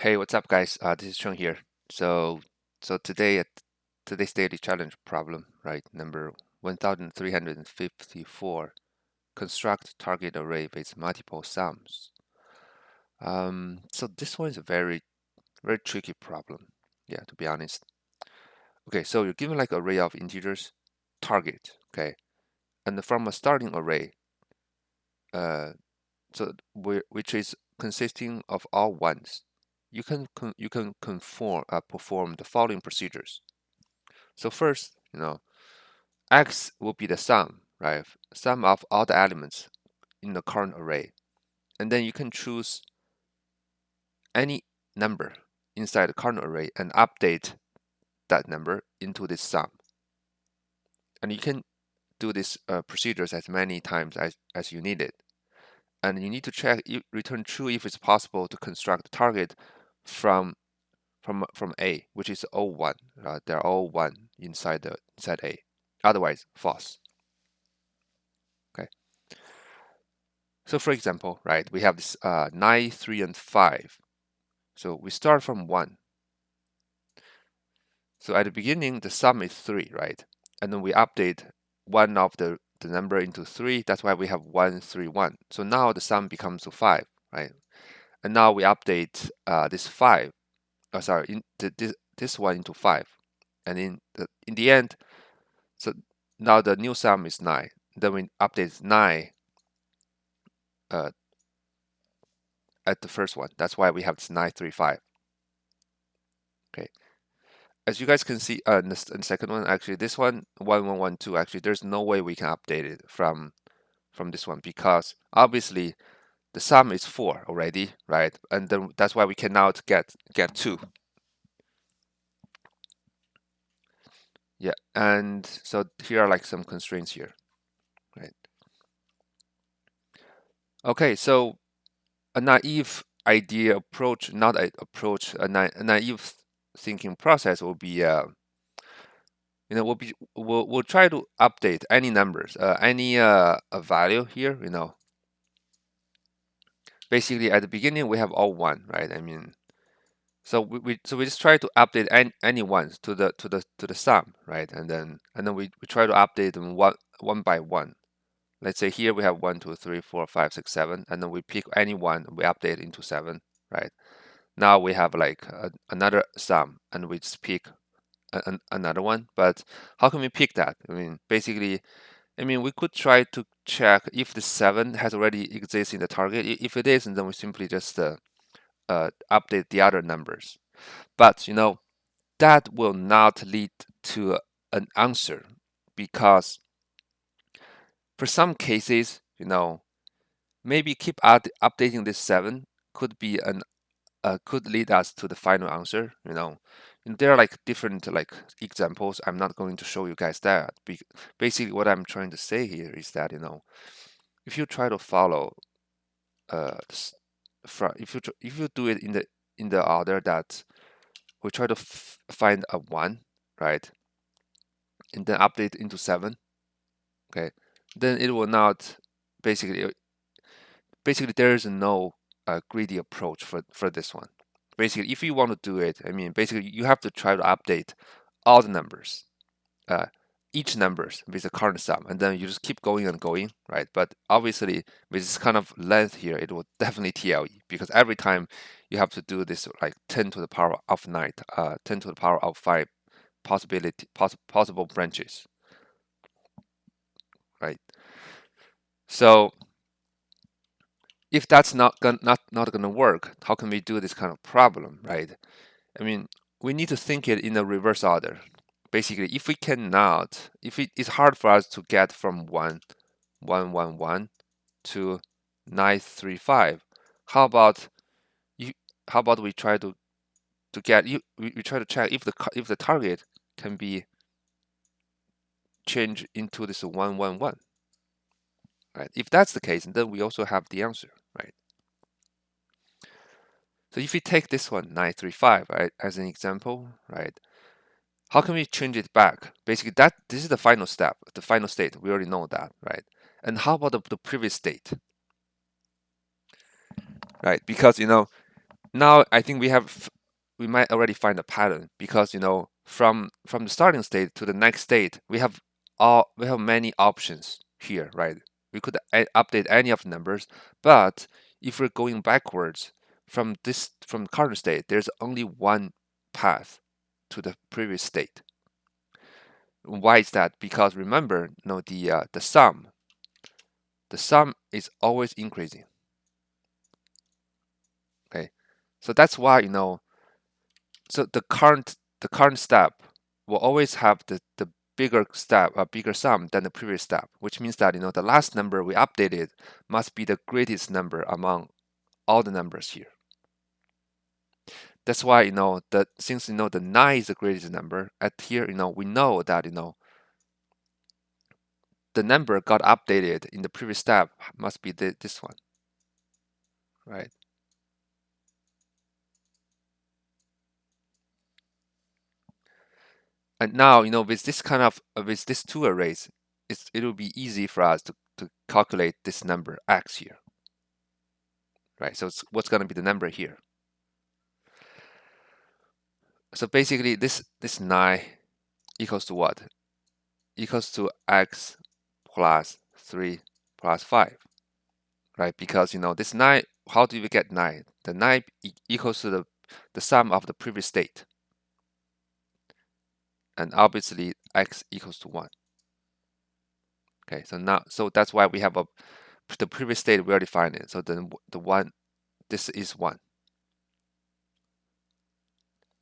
Hey, what's up, guys? This is Chung here. So today's daily challenge problem, right? Number 1354. Construct target array with multiple sums. So this one is a very tricky problem. Yeah, to be honest. Okay, so you're given like array of integers, target. Okay, and from a starting array, uh, which is consisting of all ones, you can perform the following procedures. So first, x will be the sum, right? Sum of all the elements in the current array, and then you can choose any number inside the current array and update that number into this sum. And you can do this procedures as many times as you need it. And you need to check return true if it's possible to construct the target from A, which is all one. They're all one inside A. Otherwise, false. Okay. So for example, right, we have this 9, 3, and 5. So we start from 1. So at the beginning, the sum is 3, right? And then we update one of the number into 3. That's why we have 1, 3, 1. So now the sum becomes to 5, right? And now we update this 5. Oh, sorry, this one into 5. And in the end, so now the new sum is 9. Then we update 9 uh, at the first one. That's why we have this 9, 3, 5. Okay. As you guys can see in the second one, actually this one 1, 1, 1, 2, actually there's no way we can update it from this one, because obviously the sum is 4 already, right? And then that's why we cannot get 2. Yeah, and so here are like some constraints here, right? Okay, so a naive idea approach, not a approach, a naive thinking process will be we'll try to update any numbers, any value here, basically at the beginning we have all 1, right? I mean, so we just try to update any ones to the sum, right? And then we try to update them one by one. Let's say here we have 1, 2, 3, 4, 5, 6, 7, and then we pick any one, we update into 7, right? Now we have like another sum, and we just pick another one. But how can we pick that? I mean, basically, we could try to check if the 7 has already exists in the target. If it is, then we simply just update the other numbers. But that will not lead to an answer, because for some cases, maybe keep updating this 7 could be could lead us to the final answer. And there are like different like examples. I'm not going to show you guys that. Basically, what I'm trying to say here is that if you try to follow if you do it in the order that we try to find a 1, right, and then update into 7, okay, then it will not basically there is no greedy approach for this one. Basically, if you want to do it, basically you have to try to update all the numbers, uh, each numbers with the current sum, and then you just keep going and going, right? But obviously, with this kind of length here, it will definitely TLE, because every time you have to do this like 10 to the power of 9, 10 to the power of 5 possible branches, right? So if that's not gonna work, how can we do this kind of problem, right? We need to think it in a reverse order. Basically, if we cannot, if it's hard for us to get from 1, 1, 1, 1 to 9, 3, 5, how about you? How about we try to get you? We try to check if the target can be changed into this 1, 1, 1, right? If that's the case, then we also have the answer, right? So if we take this one 9, 3, 5, right, as an example, right? How can we change it back? Basically, this is the final step, the final state. We already know that, right? And how about the previous state, right? Because now I think we might already find a pattern because from the starting state to the next state we have many options here, right? We could update any of the numbers, but if we're going backwards from the current state, there's only one path to the previous state. Why is that? Because remember, the sum is always increasing. Okay, so that's why so the current step will always have the bigger step, a bigger sum than the previous step, which means that the last number we updated must be the greatest number among all the numbers here. That's why that since the 9 is the greatest number at here, we know that the number got updated in the previous step must be this one, right? And now, with this kind of with these two arrays, it will be easy for us to calculate this number x here, right? So what's going to be the number here? So basically, this 9 equals to what? Equals to x plus 3 plus 5, right? Because this 9, how do we get 9? The 9 equals to the sum of the previous state, and obviously x equals to 1. Okay, so that's why we have the previous state we already find it. So then the 1, this is 1.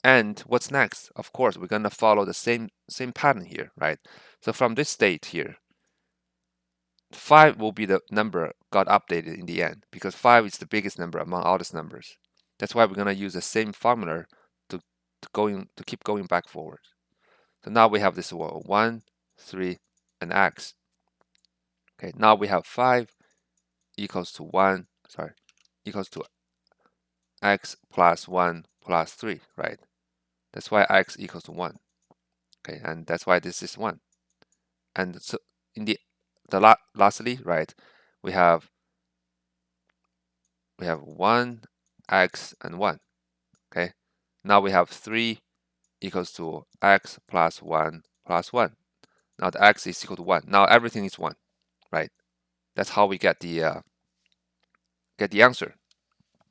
And what's next? Of course, we're gonna follow the same pattern here, right? So from this state here, 5 will be the number got updated in the end because 5 is the biggest number among all these numbers. That's why we're gonna use the same formula to keep going back forward. So now we have this 1, 3, and x. Okay, now we have 5 equals to 1, sorry, equals to x plus 1 plus 3, right? That's why x equals to 1. Okay, and that's why this is 1. And so in lastly, right, we have 1, x, and 1. Okay, now we have 3 equals to x plus 1 plus 1. Now the x is equal to 1. Now everything is 1, right? That's how we get the answer.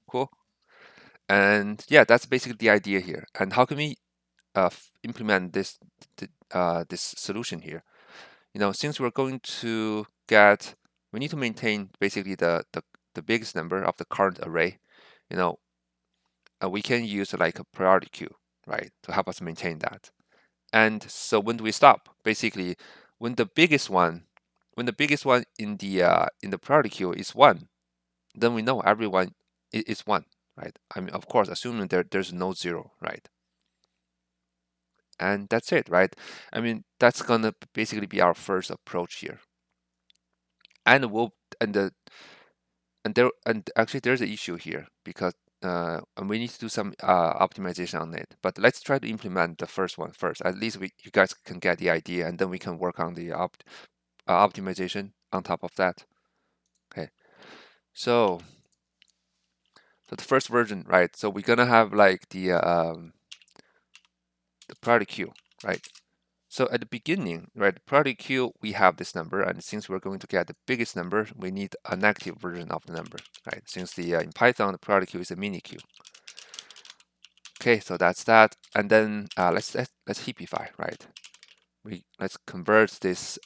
Cool. And yeah, that's basically the idea here. And how can we implement this solution here? Since we're going to we need to maintain basically the biggest number of the current array. We can use like a priority queue, right, to help us maintain that. And so when do we stop? Basically, when the biggest one, in the priority queue is 1, then we know everyone is 1, right? I mean, of course, assuming there's no 0, right? And that's it, right? I mean, that's gonna basically be our first approach here. And we'll and the and actually there's an issue here because and we need to do some optimization on it. But let's try to implement the first one first. At least you guys can get the idea, and then we can work on the optimization on top of that. Okay, so the first version, right? So we're gonna have like the priority queue, right? So at the beginning, right, the priority queue, we have this number, and since we're going to get the biggest number, we need a negative version of the number, right? Since in Python, the priority queue is a mini queue. Okay, so that's that, and then let's heapify, right? Let's convert this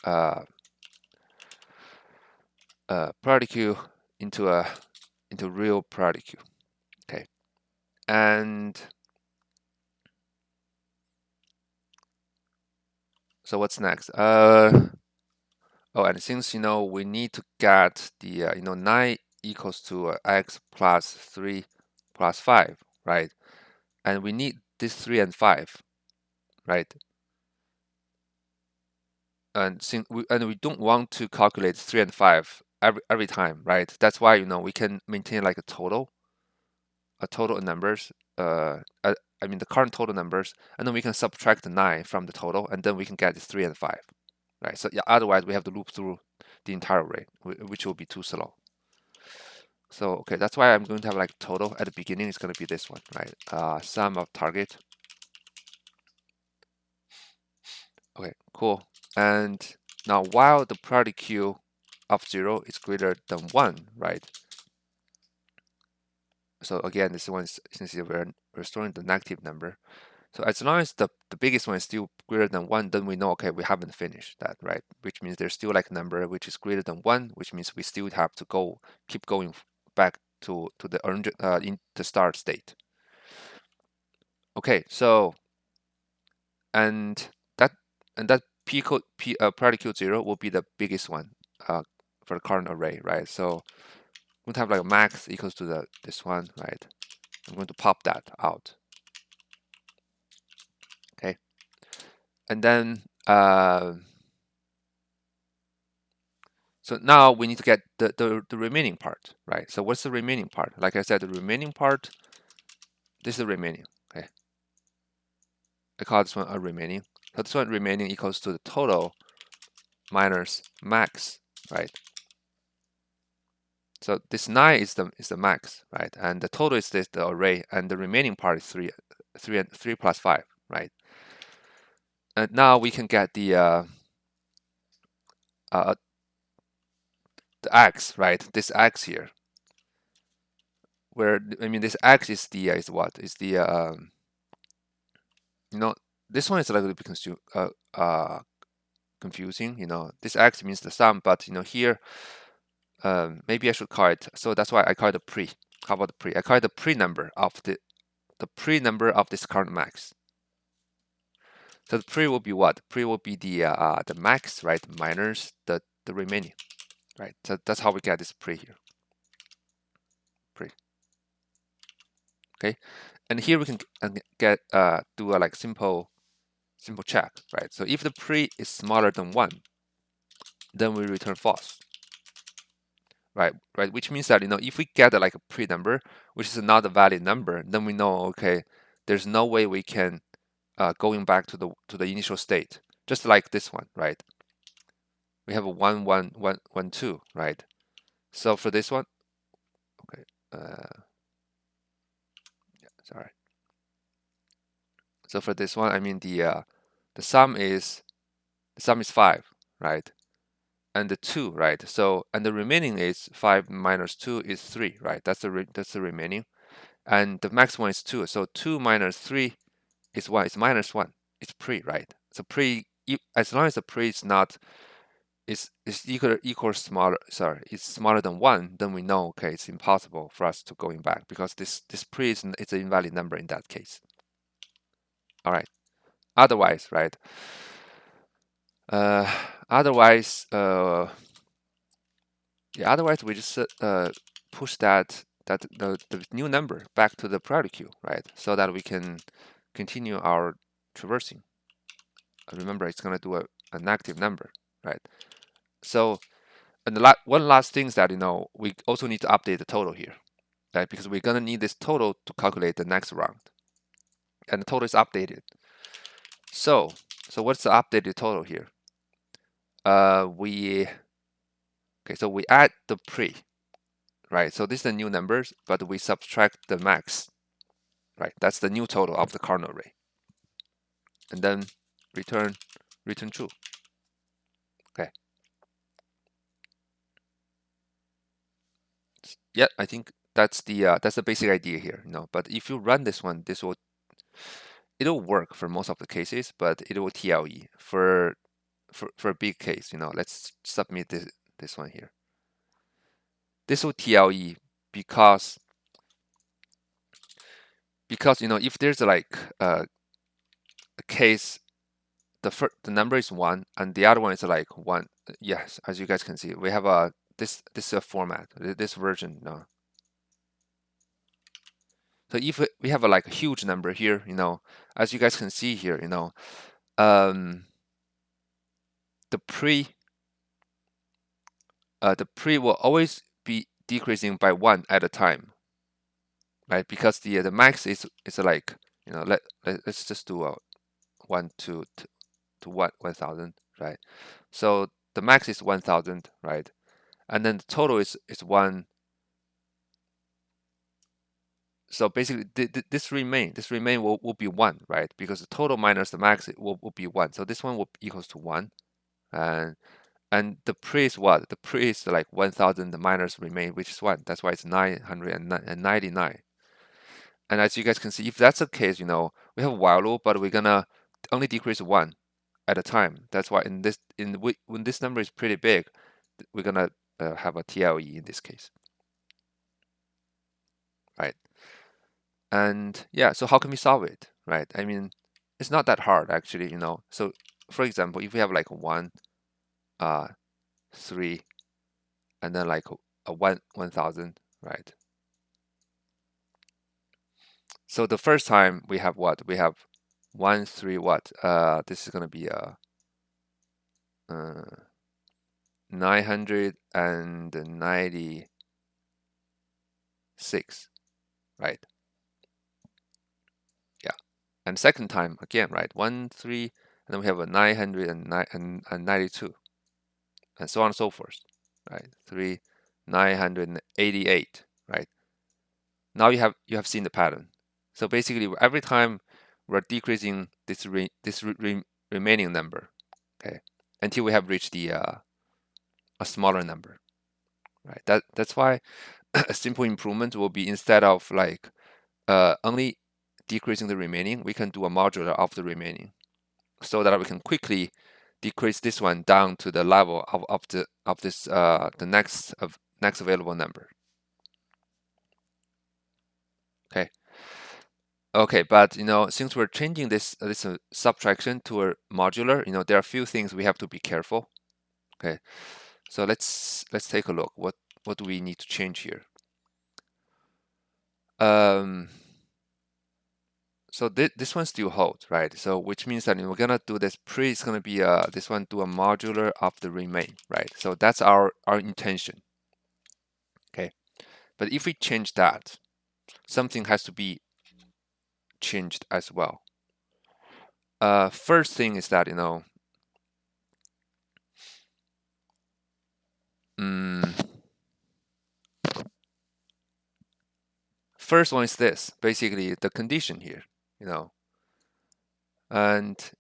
priority queue into real priority queue. Okay, and so what's next? Oh, and since we need to get the 9 equals to x plus 3 plus 5, right? And we need this 3 and 5, right? And we don't want to calculate 3 and 5 every time, right? That's why we can maintain like a total numbers. I mean the current total numbers, and then we can subtract the 9 from the total, and then we can get the 3 and 5, right? So yeah, otherwise we have to loop through the entire array, which will be too slow. So okay, that's why I'm going to have like total at the beginning. It's going to be this one, right? Sum of target. Okay, cool. And now while the priority queue of 0 is greater than 1, right? So again, this one is, since we're storing the negative number. So as long as the biggest one is still greater than 1, then we know, okay, we haven't finished that, right? Which means there's still like a number which is greater than 1, which means we still have to keep going back to the in the start state. Okay, so and that and that priority queue 0 will be the biggest one for the current array, right? So we're going to have like max equals to this one, right? I'm going to pop that out. Okay, and then so now we need to get the remaining part, right? So what's the remaining part? Like I said, the remaining part, this is the remaining. Okay, I call this one a remaining. So this one remaining equals to the total minus max, right? So this 9 is the max, right? And the total is the array, and the remaining part is 3 plus 5, right? And now we can get uh, the x, right? This x here, where I mean this x is the is what is the you know, this one is a little bit confusing. You know, this x means the sum, but you know here maybe I should call it. So that's why I call it a pre. How about the pre? I call it the pre number of the pre number of this current max. So the pre will be what? Pre will be the max, right, minus the remaining, right? So that's how we get this pre here. Pre. Okay, and here we can get do a like simple check, right? So if the pre is smaller than 1, then we return false, right? Which means that, you know, if we get like a pre number which is not a valid number, then we know, okay, there's no way we can going back to the initial state, just like this one, right? We have a 1 1 1 1 2, right? So for this one, okay, yeah, sorry. So for this one, I mean the sum is 5, right? And the 2, right? So and the remaining is 5 minus 2 is 3, right? That's the remaining, and the max one is 2. So 2 minus 3 is 1. It's minus 1. It's pre, right? So pre, as long as the pre is not is equal smaller. Sorry, it's smaller than 1. Then we know, okay, it's impossible for us to going back because this pre is it's an invalid number in that case. All right. Otherwise, right? Uh, otherwise, yeah. Otherwise, we just push the new number back to the priority queue, right? So that we can continue our traversing. Remember, it's gonna do a negative number, right? So, and one last thing is that, you know, we also need to update the total here, right? Because we're gonna need this total to calculate the next round, and the total is updated. So what's the updated total here? We okay, so we add the pre, right? So this is the new numbers, but we subtract the max, right? That's the new total of the cardinal array, and then return true. Okay. Yeah, I think that's the basic idea here. You know, but if you run this one, it'll work for most of the cases, but it will TLE for a big case. You know, let's submit this one here. This will TLE because you know, if there's like a case, the number is 1 and the other one is like 1. Yes, as you guys can see, we have a this is a format, this version. No. So if we have a like a huge number here, you know, as you guys can see here, you know, the pre will always be decreasing by 1 at a time, right? Because the max is like, you know, let's just do a 1 to 1,000, right? So the max is 1,000, right? And then the total is 1 So basically, this remain will be 1, right? Because the total minus the max will be 1. So this one will equals to 1. And the pre is what? The pre is like 1000 minus remain, which is 1. That's why it's 999. And as you guys can see, if that's the case, we have a while loop, but we're gonna only decrease 1 at a time. That's why when this number is pretty big, we're gonna have a TLE in this case, right? And yeah, so how can we solve it, right? I mean, it's not that hard actually. So for example, if we have like 1, 3, and then like a 1000, right? So the first time we have what? We have 1, 3, what? This is gonna be uh 996, right? Yeah. And second time again, right? 1, 3, and then we have a 992, and so on and so forth, right? 3, 988, right? Now you have seen the pattern. So basically, every time we're decreasing this remaining number, okay, until we have reached a smaller number, right? That's why a simple improvement will be, instead of like only decreasing the remaining, we can do a modular of the remaining, so that we can quickly decrease this one down to the level of this the next available number. Okay. Okay, but since we're changing this subtraction to a modular, there are a few things we have to be careful. Okay, so let's take a look. What do we need to change here? So this one still holds, right? So which means that we're gonna do this pre is gonna be this one do a modular of the remain, right? So that's our intention. Okay, but if we change that, something has to be changed as well. First thing is that first one is this, basically the condition here, and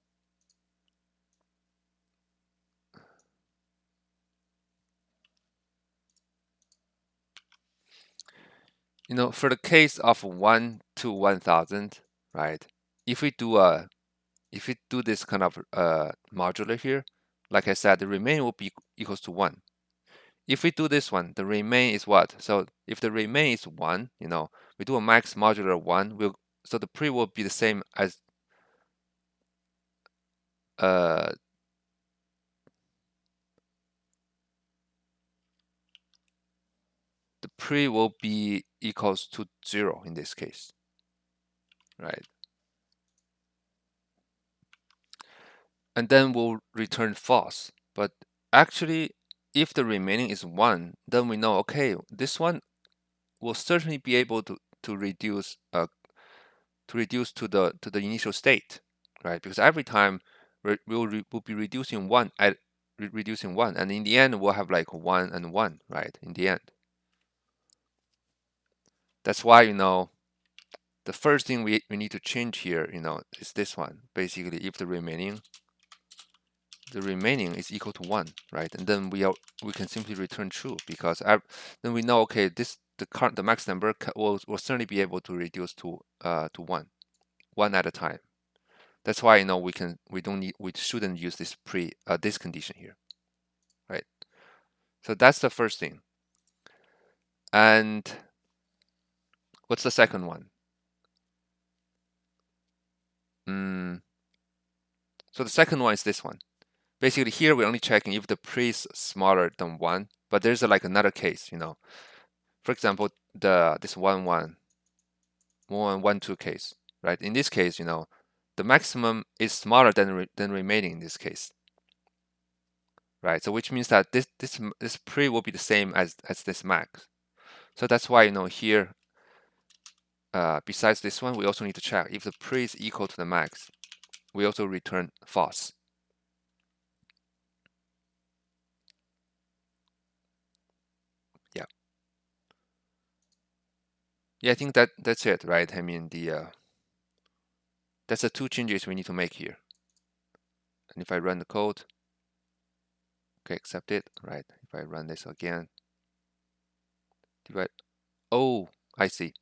for the case of 1 to 1000, right? If we do this kind of modular here, like I said, the remain will be equals to 1. If we do this one, the remain is what? So if the remain is 1, we do a max modular 1, so the pre will be the same as uh, the pre will be equals to 0 in this case, right? And then we'll return false. But actually, if the remaining is 1, then we know, okay, this one will certainly be able to reduce to the initial state, right? Because every time we'll be reducing 1 reducing 1, and in the end we'll have like 1 and 1, right? In the end, that's why the first thing we need to change here, is this one. Basically, if the remaining is equal to 1, right? And then we can simply return true, because then we know, okay, the max number will certainly be able to reduce to 1 at a time. That's why we shouldn't use this condition here, right? So that's the first thing. And what's the second one? So the second one is this one. Basically, here we're only checking if the pre is smaller than 1, but there's like another case, For example, this 1, 1, 1, 2 case, right? In this case, the maximum is smaller than remaining in this case, right? So which means that this pre will be the same as this max. So that's why here, besides this one, we also need to check if the pre is equal to the max. We also return false. Yeah. Yeah, I think that's it, right? I mean, that's the two changes we need to make here. And if I run the code, okay, accept it, right? If I run this again, divide. Oh, I see.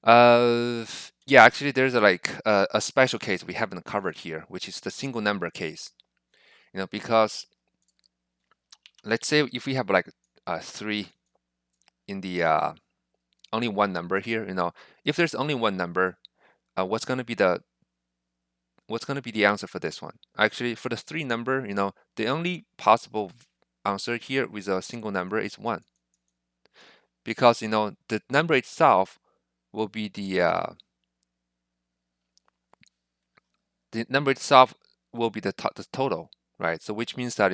Yeah, actually, there's a special case we haven't covered here, which is the single number case. Because let's say if we have like three in the only one number here, if there's only one number, what's gonna be the answer for this one? Actually, for the three number, the only possible answer here with a single number is one, because the number itself will be the number itself will be the total, right? So which means that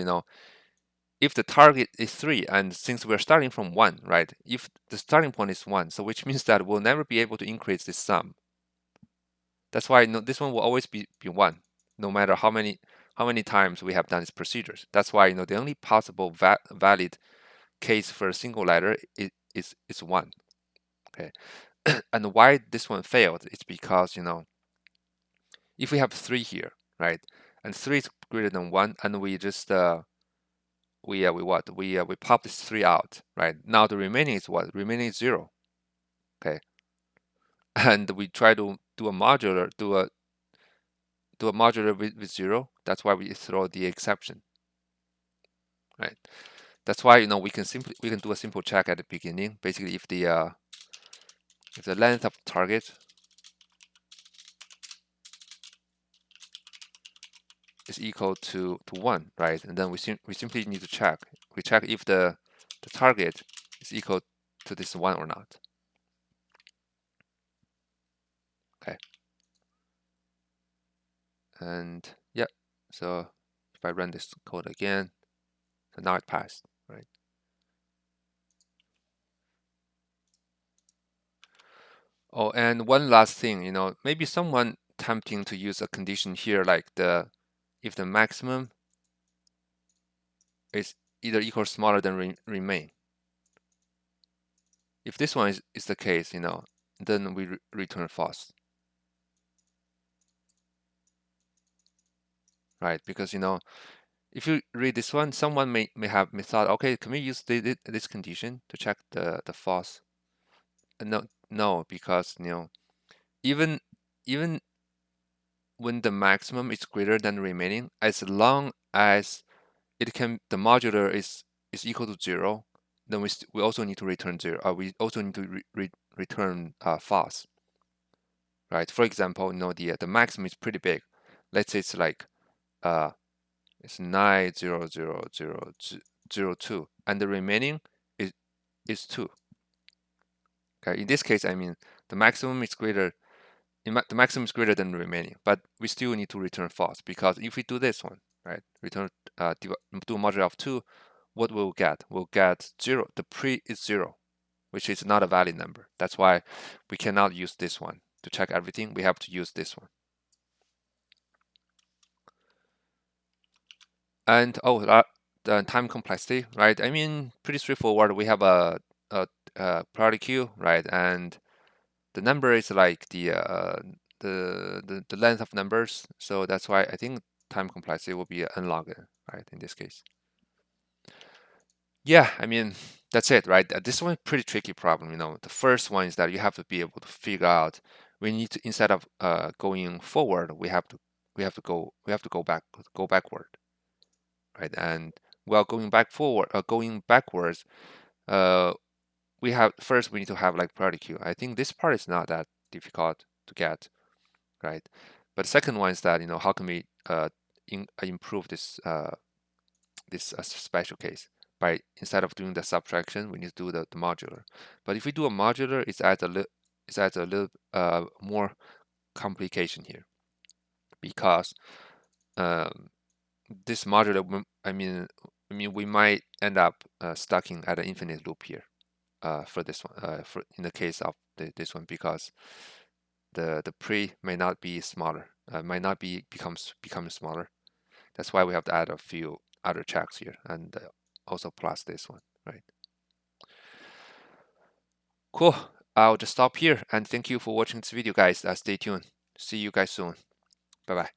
if the target is 3, and since we're starting from 1, right? If the starting point is 1, so which means that we'll never be able to increase this sum. That's why this one will always be 1, no matter how many times we have done these procedures. That's why the only possible valid case for a single letter is 1. Okay, and why this one failed is because if we have 3 here, right, and 3 is greater than 1, and we just we pop this 3 out, right? Now the remaining is what? Remaining is 0. Okay, and we try to do a modular with 0. That's why we throw the exception, right? That's why we can do a simple check at the beginning. Basically, if the length of target is equal to 1, right? And then we simply need to check. We check if the target is equal to this 1 or not. Okay. And yeah, so if I run this code again, so now it passed, right? Oh, and one last thing, maybe someone tempting to use a condition here like if the maximum is either equal or smaller than remain. If this one is the case, then we return false, right? Because if you read this one, someone may have thought, okay, can we use this condition to check the false? No, because even even when the maximum is greater than the remaining, as long as the modular is equal to 0, then we also need to return 0. We also need to return false, right? For example, the maximum is pretty big. Let's say it's like it's 90002, and the remaining is 2. Okay, in this case, I mean the maximum is greater. The maximum is greater than the remaining, but we still need to return false, because if we do this one, right, return do a modular of 2, what we'll get? We'll get 0. The pre is 0, which is not a valid number. That's why we cannot use this one to check everything. We have to use this one. And the time complexity, right? I mean, pretty straightforward. We have a priority queue, right? And the number is like the length of numbers. So that's why I think time complexity will be unlocked, right? In this case. Yeah, I mean, that's it, right? This one pretty tricky problem. The first one is that you have to be able to figure out. We need to, instead of going forward, we have to go backward, right? And while going backwards, uh, we need to have like priority queue. I think this part is not that difficult to get, right? But the second one is that how can we improve this special case by, instead of doing the subtraction, we need to do the modular. But if we do a modular, it adds a little more complication here, because um, this modular, I mean, we might end up stuck at an infinite loop here for this one, for in the case of this one, because the pre may not be smaller, might not become smaller. That's why we have to add a few other checks here, and also plus this one, right? Cool. I'll just stop here and thank you for watching this video, guys. Stay tuned. See you guys soon. Bye bye.